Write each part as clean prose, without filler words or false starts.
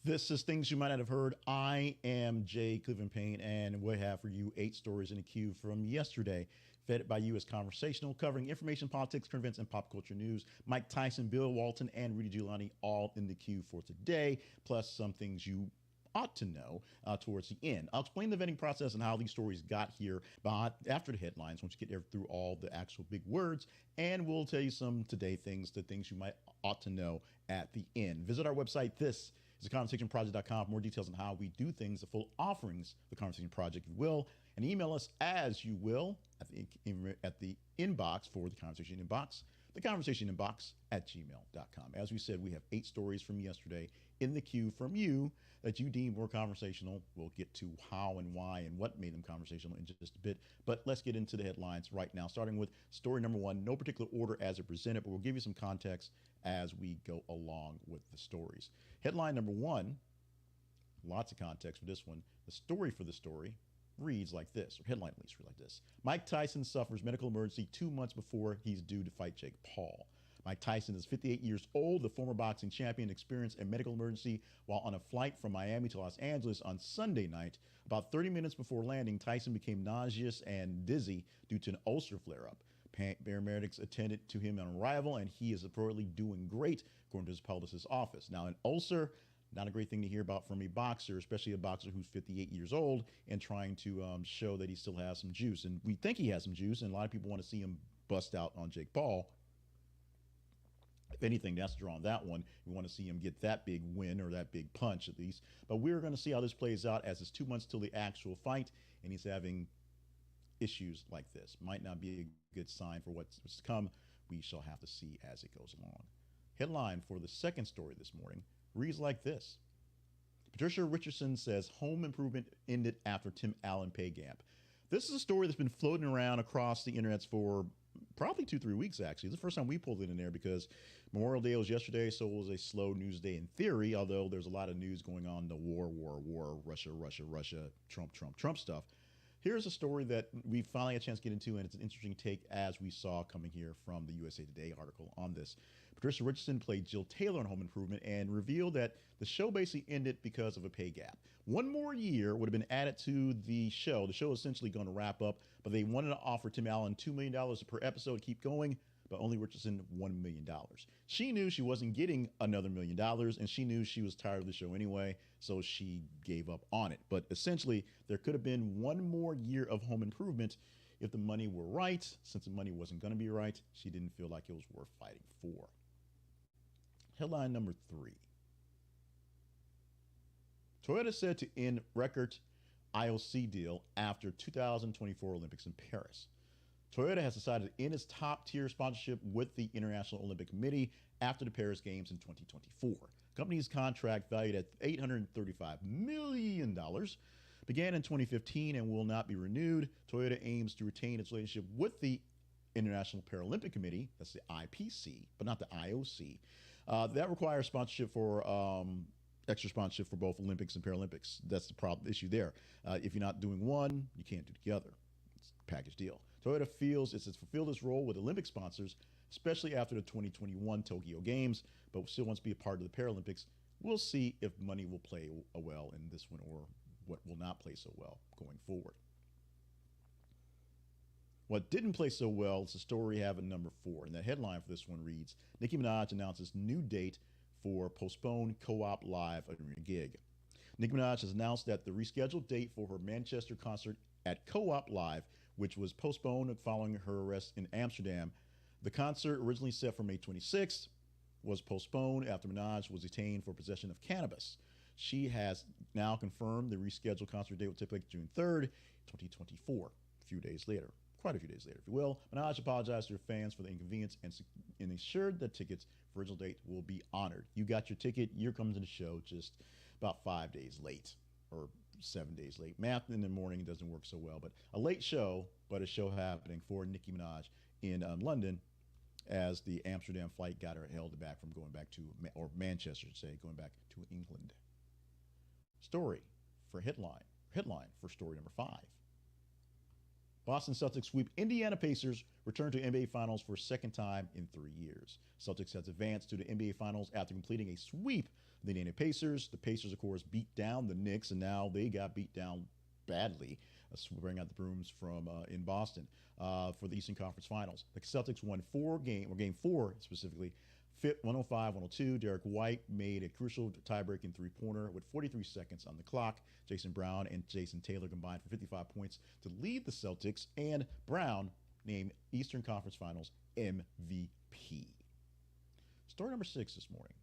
This is Things You Might Not Have Heard. I am Jay Cleveland Payne, and we have for you 8 stories in the queue from yesterday, fed by you as conversational, covering information, politics, current events, and pop culture news. Mike Tyson, Bill Walton, and Rudy Giuliani all in the queue for today, plus some things you ought to know towards the end. I'll explain the vetting process and how these stories got here after the headlines, once you get through all the actual big words, and we'll tell you some today things, the things you might ought to know at the end. Visit our website. This is theconversationproject.com for more details on how we do things, the full offerings of the Conversation Project, if you will, and email us as you will at the inbox for the Conversation Inbox, theconversationinbox at gmail.com. As we said, we have 8 stories from yesterday in the queue from you that you deem were conversational. We'll get to how and why and what made them conversational in just a bit, but let's get into the headlines right now, starting with story number 1, no particular order as it presented, but we'll give you some context as we go along with the stories. Headline number 1, lots of context for this one. The story for the story reads like this, or headline at least reads like this. Mike Tyson suffers medical emergency 2 months before he's due to fight Jake Paul. Mike Tyson is 58 years old. The former boxing champion experienced a medical emergency while on a flight from Miami to Los Angeles on Sunday night. About 30 minutes before landing, Tyson became nauseous and dizzy due to an ulcer flare-up. Paramedics attended to him on arrival, and he is reportedly doing great, according to his publicist's office. Now, an ulcer, not a great thing to hear about from a boxer, especially a boxer who's 58 years old and trying to show that he still has some juice. And we think he has some juice, and a lot of people want to see him bust out on Jake Paul. If anything, that's the draw on that one. We want to see him get that big win or that big punch at least. But we're going to see how this plays out as it's 2 months till the actual fight, and he's having issues like this. Might not be a good sign for what's to come. We shall have to see as it goes along. Headline for the second story this morning reads like this. Patricia Richardson says home improvement ended after Tim Allen pay gap. This is a story that's been floating around across the internet for probably 2-3 weeks, actually. It's the first time we pulled it in there because Memorial Day was yesterday, so it was a slow news day in theory, although there's a lot of news going on, the war, Russia, Trump stuff. Here's a story that we finally had a chance to get into, and it's an interesting take as we saw coming here from the USA Today article on this. Patricia Richardson played Jill Taylor on Home Improvement and revealed that the show basically ended because of a pay gap. 1 more year would have been added to the show. The show is essentially going to wrap up, but they wanted to offer Tim Allen $2 million per episode to keep going, but only Richardson $1 million. She knew she wasn't getting another $1 million, and she knew she was tired of the show anyway, so she gave up on it. But essentially, there could have been 1 more year of Home Improvement if the money were right. Since the money wasn't going to be right, she didn't feel like it was worth fighting for. Headline number 3. Toyota said to end record IOC deal after 2024 Olympics in Paris. Toyota has decided to end its top-tier sponsorship with the International Olympic Committee after the Paris Games in 2024. The company's contract, valued at $835 million, began in 2015 and will not be renewed. Toyota aims to retain its relationship with the International Paralympic Committee, that's the IPC, but not the IOC. That requires sponsorship for extra sponsorship for both Olympics and Paralympics. That's the issue there. If you're not doing one, you can't do the other. It's a package deal. Toyota feels it's fulfilled its role with Olympic sponsors, especially after the 2021 Tokyo Games, but still wants to be a part of the Paralympics. We'll see if money will play well in this one or what will not play so well going forward. What didn't play so well is the story having number 4, and the headline for this one reads, Nicki Minaj announces new date for postponed Co-op Live arena gig. Nicki Minaj has announced that the rescheduled date for her Manchester concert at Co-op Live, which was postponed following her arrest in Amsterdam. The concert, originally set for May 26th, was postponed after Minaj was detained for possession of cannabis. She has now confirmed the rescheduled concert date will take place June 3rd, 2024, a few days later. Quite a few days later, if you will. Minaj apologized to her fans for the inconvenience and ensured that tickets for original date will be honored. You got your ticket, you're coming to the show just about 5 days late, or 7 days late. Math in the morning doesn't work so well, but a late show, but a show happening for Nicki Minaj in London, as the Amsterdam flight got her held back from going back to, or Manchester, going back to England. Story for headline for story number 5. Boston Celtics sweep Indiana Pacers, return to NBA Finals for a second time in 3 years. Celtics has advanced to the NBA Finals after completing a sweep The Indiana Pacers. The Pacers, of course, beat down the Knicks, and now they got beat down badly, bring out the brooms from in Boston for the Eastern Conference Finals. The Celtics won game four specifically, 105-102. Derek White made a crucial tie-breaking three-pointer with 43 seconds on the clock. Jason Brown and Jason Taylor combined for 55 points to lead the Celtics, and Brown named Eastern Conference Finals MVP. Story number 6 this morning.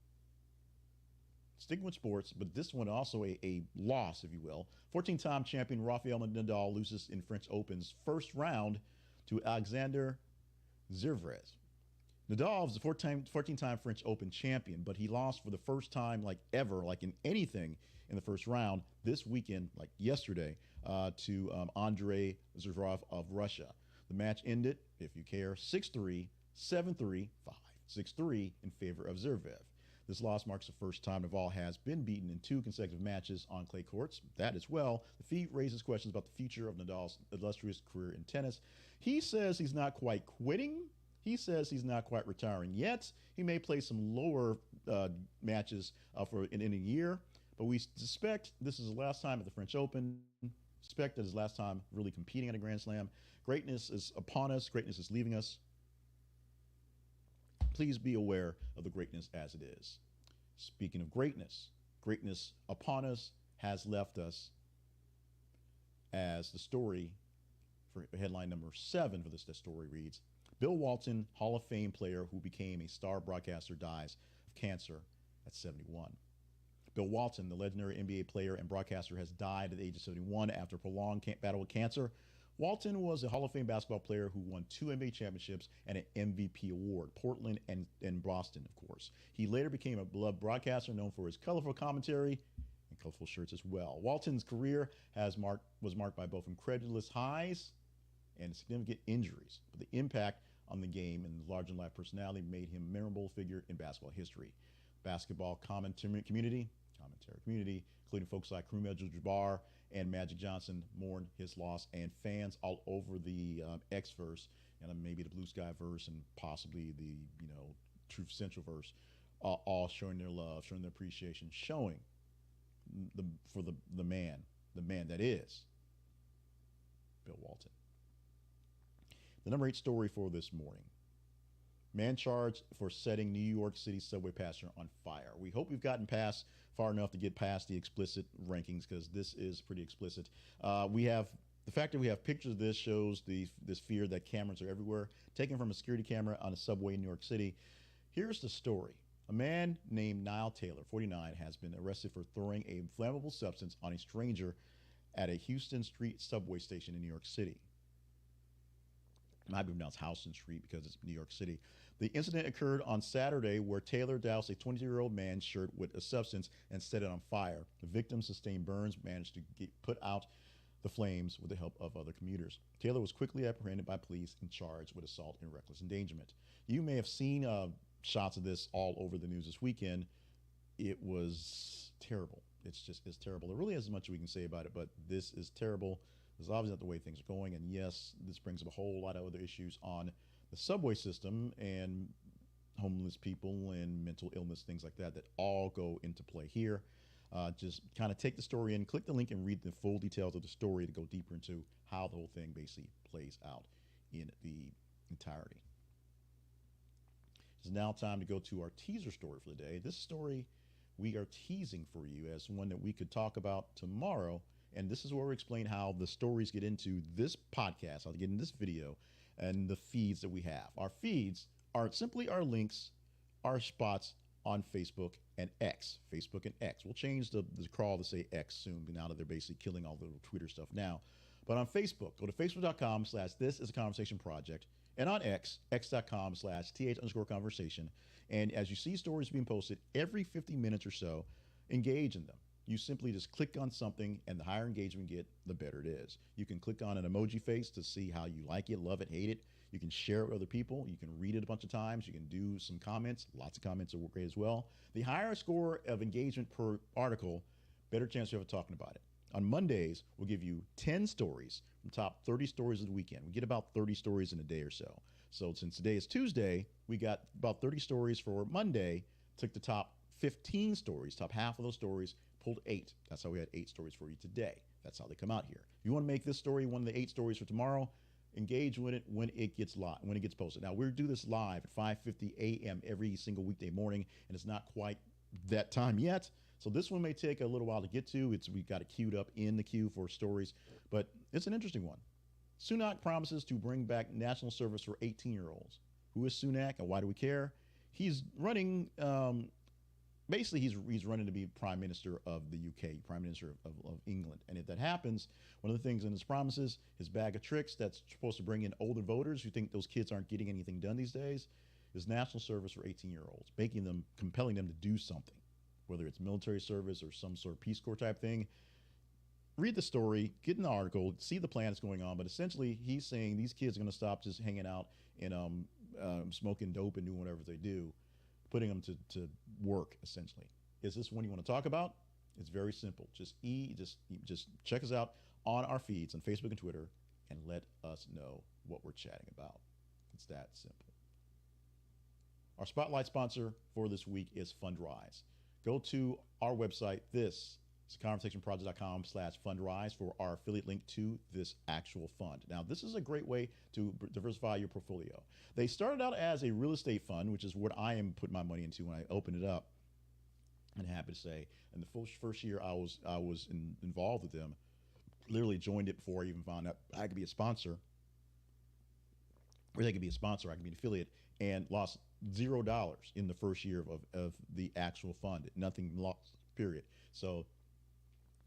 Sticking with sports, but this one also a loss, if you will. 14-time champion Rafael Nadal loses in French Open's first round to Alexander Zverev. Nadal is the 14-time French Open champion, but he lost for the first time ever, in anything in the first round this weekend, yesterday, to Andrei Zverev of Russia. The match ended, if you care, 6-3, 7-3, 5, 6-3 in favor of Zverev. This loss marks the first time Nadal has been beaten in 2 consecutive matches on clay courts. That as well, the feat raises questions about the future of Nadal's illustrious career in tennis. He says he's not quite quitting. He says he's not quite retiring yet. He may play some lower matches for in a year, but we suspect this is the last time at the French Open. Suspect that his last time really competing at a Grand Slam. Greatness is upon us. Greatness is leaving us. Please be aware of the greatness as it is. Speaking of greatness, greatness upon us has left us, as the story for headline number 7 for this story reads, Bill Walton, Hall of Fame player who became a star broadcaster, dies of cancer at 71. Bill Walton, the legendary NBA player and broadcaster, has died at the age of 71 after a prolonged battle with cancer. Walton was a Hall of Fame basketball player who won 2 NBA championships and an MVP award, Portland and Boston, of course. He later became a beloved broadcaster known for his colorful commentary and colorful shirts as well. Walton's career was marked by both incredulous highs and significant injuries, but the impact on the game and the larger-than-life personality made him a memorable figure in basketball history. Basketball commentary community, including folks like Kareem Abdul-Jabbar and Magic Johnson, mourn his loss, and fans all over the X-verse and maybe the Blue Sky verse and possibly the Truth Central verse, all showing their love, showing their appreciation, showing the man that is Bill Walton. The number 8 story for this morning. Man charged for setting New York City subway passenger on fire. We hope we've gotten far enough to get past the explicit rankings, because this is pretty explicit. The fact that we have pictures of this shows this fear that cameras are everywhere, taken from a security camera on a subway in New York City. Here's the story. A man named Niall Taylor, 49, has been arrested for throwing a flammable substance on a stranger at a Houston Street subway station in New York City. It might be pronounced Houston Street because it's New York City. The incident occurred on Saturday, where Taylor doused a 22-year-old man's shirt with a substance and set it on fire. The victim sustained burns, managed to put out the flames with the help of other commuters. Taylor was quickly apprehended by police and charged with assault and reckless endangerment. You may have seen shots of this all over the news this weekend. It was terrible. It's terrible. There really isn't much we can say about it, but this is terrible. This is obviously not the way things are going. And yes, this brings up a whole lot of other issues on the subway system and homeless people and mental illness, things like that all go into play here. Just kind of take the story in, click the link and read the full details of the story to go deeper into how the whole thing basically plays out in the entirety. It's now time to go to our teaser story for the day. This story we are teasing for you as one that we could talk about tomorrow. And this is where we explain how the stories get into this podcast, how they get in this video, and the feeds that we have. Our feeds are simply our links, our spots on Facebook and X. Facebook and X. We'll change the crawl to say X soon, now that they're basically killing all the Twitter stuff now. But on Facebook, go to facebook.com/thisisAconversationproject. And on X, x.com/th_conversation. And as you see stories being posted every 50 minutes or so, engage in them. You simply just click on something, and the higher engagement you get, the better it is. You can click on an emoji face to see how you like it, love it, hate it. You can share it with other people. You can read it a bunch of times. You can do some comments. Lots of comments are great as well. The higher score of engagement per article, better chance you have of talking about it. On Mondays, we'll give you 10 stories from top 30 stories of the weekend. We get about 30 stories in a day or so. So since today is Tuesday, we got about 30 stories for Monday, took the top 15 stories. Top half of those stories pulled 8. That's how we had 8 stories for you today. That's how they come out here. If you want to make this story one of the 8 stories for tomorrow, engage with it when it gets posted. Now, we do this live at 5:50 a.m. every single weekday morning, and it's not quite that time yet. So this one may take a little while to get to. We've got it queued up in the queue for stories, but it's an interesting one. Sunak promises to bring back national service for 18-year-olds. Who is Sunak and why do we care? He's running, basically he's running to be Prime Minister of the UK, Prime Minister of England. And if that happens, one of the things in his promises, his bag of tricks that's supposed to bring in older voters who think those kids aren't getting anything done these days, is national service for 18-year-olds, compelling them to do something, whether it's military service or some sort of Peace Corps type thing. Read the story, get in the article, see the plan that's going on, but essentially he's saying these kids are going to stop just hanging out and smoking dope and doing whatever they do, putting them to work, essentially. Is this one you want to talk about? It's very simple. Just check us out on our feeds on Facebook and Twitter and let us know what we're chatting about. It's that simple. Our spotlight sponsor for this week is Fundrise. Go to our website. This is conversationproject.com/fundrise for our affiliate link to this actual fund. Now, this is a great way to diversify your portfolio. They started out as a real estate fund, which is what I am putting my money into when I open it up. And happy to say, in the first year I was involved with them, literally joined it before I even found out I could be a sponsor, or they could be a sponsor, I could be an affiliate, and lost $0 in the first year of the actual fund. Nothing lost, period. So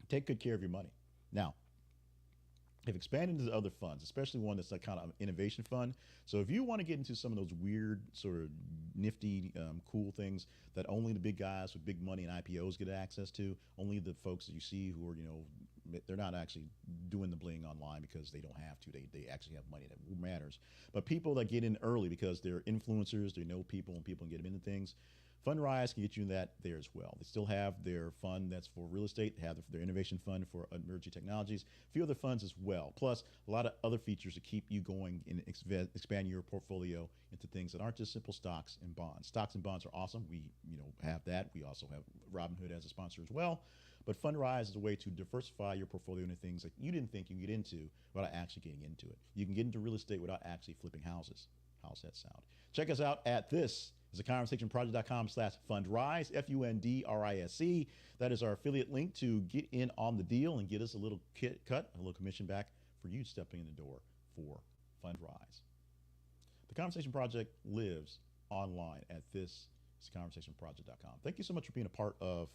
take good care of your money. Now, they've expanded into other funds, especially one that's like kind of an innovation fund. So if you want to get into some of those weird, sort of nifty, cool things that only the big guys with big money and IPOs get access to, only the folks that you see who are, they're not actually doing the bling online because they don't have to. They actually have money that matters. But people that get in early because they're influencers, they know people, and people can get them into things. Fundrise can get you that there as well. They still have their fund that's for real estate. They have their innovation fund for emerging technologies. A few other funds as well. Plus, a lot of other features to keep you going and expand your portfolio into things that aren't just simple stocks and bonds. Stocks and bonds are awesome. We have that. We also have Robinhood as a sponsor as well. But Fundrise is a way to diversify your portfolio into things that you didn't think you could get into without actually getting into it. You can get into real estate without actually flipping houses. How's that sound? Check us out at this. It's theconversationproject.com/fundrise, FUNDRISE. That is our affiliate link to get in on the deal and get us a little cut, a little commission back for you stepping in the door for Fundrise. The Conversation Project lives online at this.conversationproject.com. Thank you so much for being a part of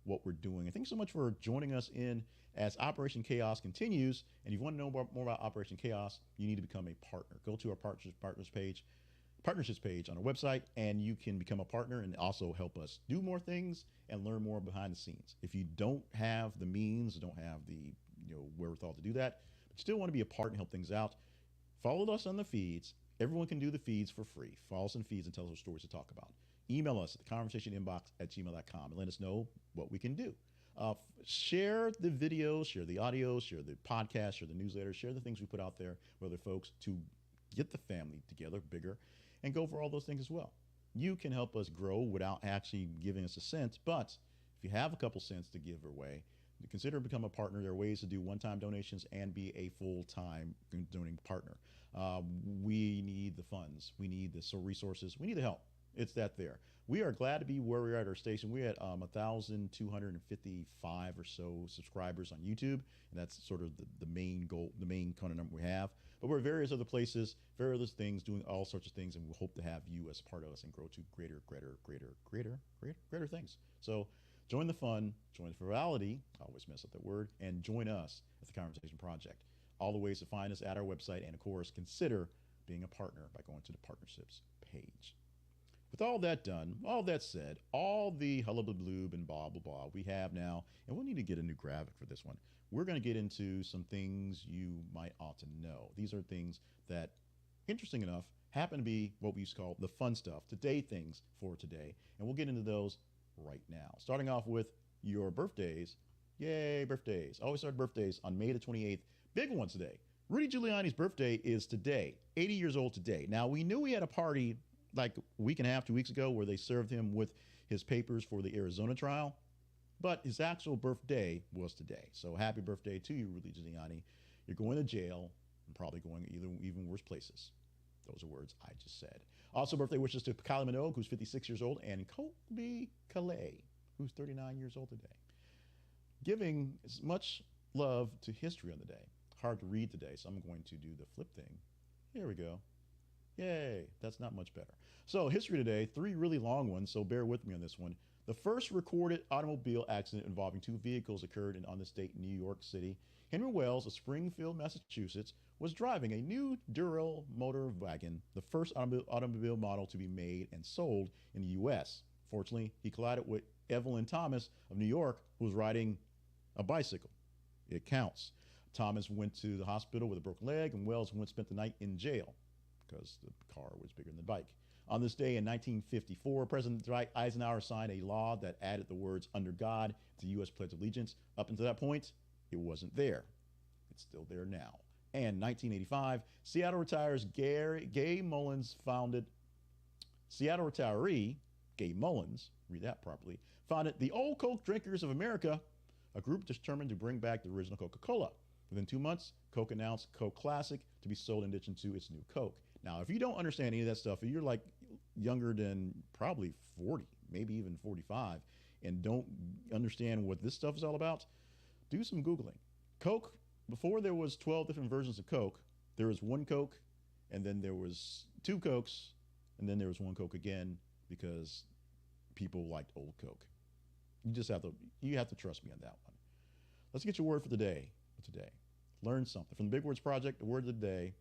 what we're doing. And thanks so much for joining us in as Operation Chaos continues. And if you want to know more about Operation Chaos, you need to become a partner. Go to our partnerships page on our website, and you can become a partner and also help us do more things and learn more behind the scenes. If you don't have the means, don't have the wherewithal to do that, but you still want to be a part and help things out, follow us on the feeds. Everyone can do the feeds for free. Follow us on the feeds and tell us what stories to talk about. Email us at theconversationinbox@gmail.com and let us know what we can do. Share the videos, share the audio, share the podcast, share the newsletter, share the things we put out there with other folks to get the family together bigger, and go for all those things as well. You can help us grow without actually giving us a cent, but if you have a couple cents to give away, consider becoming a partner. There are ways to do one-time donations and be a full-time donating partner. We need the funds. We need the resources. We need the help. It's that there. We are glad to be where we are at our station. We're at 1,255 or so subscribers on YouTube, and that's sort of the main goal, the main kind of number we have. But we're at various other places, various things, doing all sorts of things, and we hope to have you as part of us and grow to greater things. So join the fun, join the virality, I always mess up that word, and join us at the Conversation Project. All the ways to find us at our website, and of course, consider being a partner by going to the partnerships page. With all that done, all that said, all the hullabaloo and blah, blah, blah we have now, and we'll need to get a new graphic for this one. We're going to get into some things you might ought to know. These are things that, interesting enough, happen to be what we used to call the fun stuff, today things for today. And we'll get into those right now. Starting off with your birthdays. Yay, birthdays. Always start birthdays on May the 28th. Big one today. Rudy Giuliani's birthday is today, 80 years old today. Now, we knew he had a party like a week and a half, 2 weeks ago, where they served him with his papers for the Arizona trial, but his actual birthday was today. So happy birthday to you, Rudy Giuliani. You're going to jail and probably going even worse places. Those are words I just said. Also, birthday wishes to Kylie Minogue, who's 56 years old, and Colbie Caillat, who's 39 years old today. Giving as much love to history on the day. Hard to read today, so I'm going to do the flip thing. Here we go. Yay, that's not much better. So history today, 3 really long ones, so bear with me on this one. The first recorded automobile accident involving 2 vehicles occurred on this date in New York City. Henry Wells of Springfield, Massachusetts, was driving a new Duryea Motor Wagon, the first automobile model to be made and sold in the U.S. Fortunately, he collided with Evelyn Thomas of New York, who was riding a bicycle. It counts. Thomas went to the hospital with a broken leg, and Wells spent the night in jail because the car was bigger than the bike. On this day in 1954, President Dwight Eisenhower signed a law that added the words "under God" to the U.S. Pledge of Allegiance. Up until that point, it wasn't there. It's still there now. And 1985, Seattle retiree Gay Mullins, read that properly, founded the Old Coke Drinkers of America, a group determined to bring back the original Coca-Cola. Within 2 months, Coke announced Coke Classic to be sold in addition to its new Coke. Now, if you don't understand any of that stuff, if you're like younger than probably 40, maybe even 45, and don't understand what this stuff is all about, do some Googling. Coke, before there was 12 different versions of Coke, there was one Coke, and then there was 2 Cokes, and then there was one Coke again because people liked old Coke. You have to trust me on that one. Let's get your word for today. Learn something. From the Big Words Project, the word of the day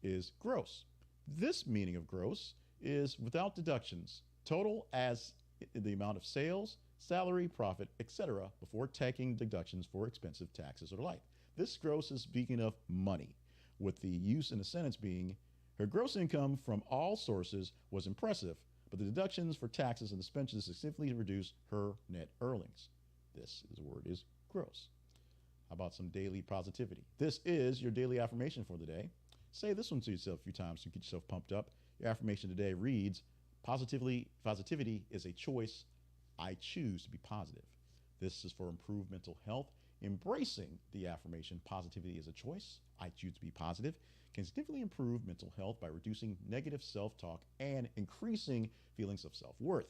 is gross. This meaning of gross is without deductions, total as the amount of sales, salary, profit, etc., before taking deductions for expensive taxes or the like. This gross is speaking of money, with the use in the sentence being, her gross income from all sources was impressive, but the deductions for taxes and expenses significantly reduced her net earnings. The word is gross. How about some daily positivity? This is your daily affirmation for the day. Say this one to yourself a few times to get yourself pumped up. Your affirmation today reads, positivity is a choice. I choose to be positive. This is for improved mental health. Embracing the affirmation, positivity is a choice. I choose to be positive, can significantly improve mental health by reducing negative self-talk and increasing feelings of self-worth.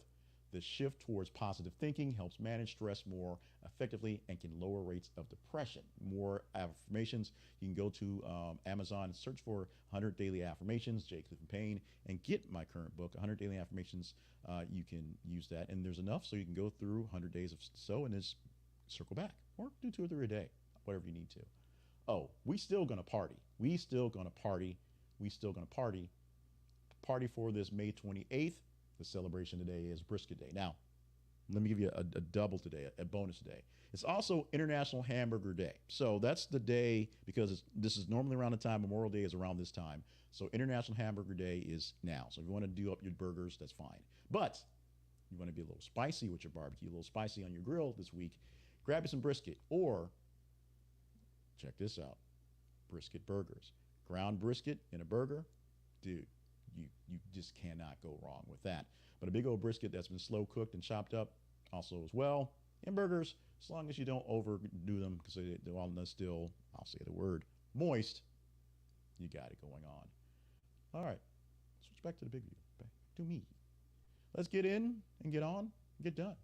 This shift towards positive thinking helps manage stress more effectively and can lower rates of depression. More affirmations, you can go to Amazon and search for 100 Daily Affirmations, J. Clifton Payne, and get my current book, 100 Daily Affirmations. You can use that, and there's enough so you can go through 100 days of so and just circle back, or do 2 or 3 a day, whatever you need to. Oh, we still gonna party. Party for this May 28th. The celebration today is Brisket Day. Now, let me give you a double today, a bonus today. It's also International Hamburger Day. So that's the day, because this is normally around the time, Memorial Day is around this time. So International Hamburger Day is now. So if you want to do up your burgers, that's fine. But you want to be a little spicy with your barbecue, a little spicy on your grill this week, grab you some brisket, or check this out, brisket burgers. Ground brisket in a burger, dude. You just cannot go wrong with that. But a big old brisket that's been slow cooked and chopped up also as well. And burgers, as long as you don't overdo them, because they're all still, I'll say the word, moist, you got it going on. All right, switch back to the big view, back to me. Let's get in and get on, get done.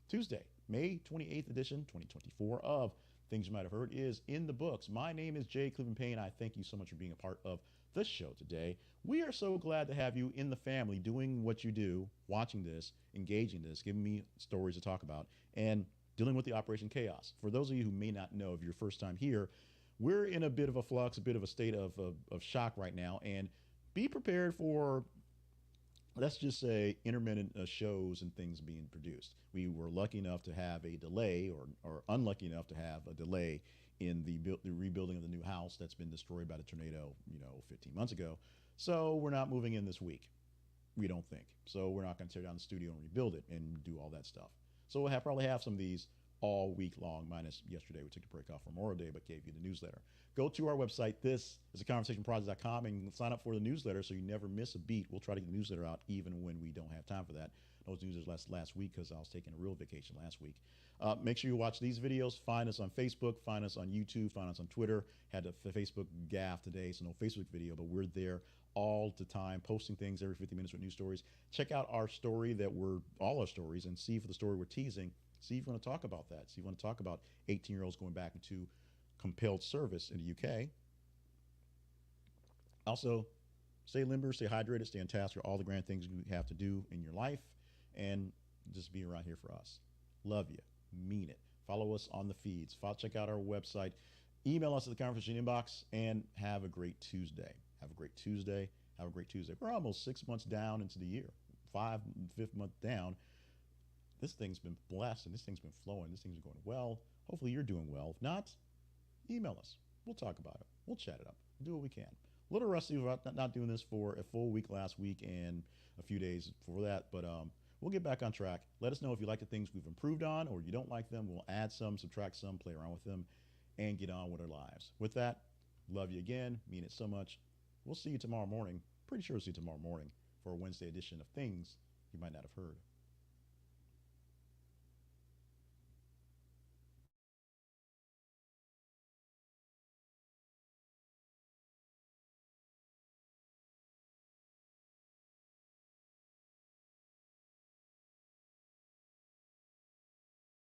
Tuesday, May 28th edition, 2024 of Things You Might Have Heard is in the books. My name is J. Clifton Payne. I thank you so much for being a part of this show today. We are so glad to have you in the family doing what you do, watching this, engaging this, giving me stories to talk about, and dealing with the Operation Chaos. For those of you who may not know, if you're first time here, we're in a bit of a flux, a bit of a state of shock right now, and be prepared for, let's just say, intermittent shows and things being produced. We were lucky enough to have a delay, or unlucky enough to have a delay in the rebuilding of the new house that's been destroyed by the tornado, 15 months ago. So we're not moving in this week, we don't think. So we're not going to tear down the studio and rebuild it and do all that stuff. So we'll probably have some of these all week long, minus yesterday. We took a break off from Memorial Day, but gave you the newsletter. Go to our website. This is theconversationproject.com, and sign up for the newsletter so you never miss a beat. We'll try to get the newsletter out even when we don't have time for that. Those newsletters last week because I was taking a real vacation last week. Make sure you watch these videos. Find us on Facebook. Find us on YouTube. Find us on Twitter. Had a Facebook gaffe today, so no Facebook video, but we're there all the time, posting things every 50 minutes with news stories. Check out our story all our stories, and see for the story we're teasing. See if you want to talk about that. See if you want to talk about 18-year-olds going back into compelled service in the UK. Also, stay limber, stay hydrated, stay on task for all the grand things you have to do in your life, and just be around here for us. Love you. Mean it. Follow us on the feeds. Check out our website. Email us at the conversation inbox, and have a great Tuesday. Have a great Tuesday. Have a great Tuesday. We're almost 6 months down into the year. 5th month down. This thing's been blessed, and this thing's been flowing. This thing's going well. Hopefully you're doing well. If not, email us. We'll talk about it. We'll chat it up. We'll do what we can. A little rusty about not doing this for a full week last week and a few days before that, but we'll get back on track. Let us know if you like the things we've improved on, or you don't like them. We'll add some, subtract some, play around with them, and get on with our lives. With that, love you again. Mean it so much. We'll see you tomorrow morning. Pretty sure we'll see you tomorrow morning for a Wednesday edition of Things You Might Not Have Heard.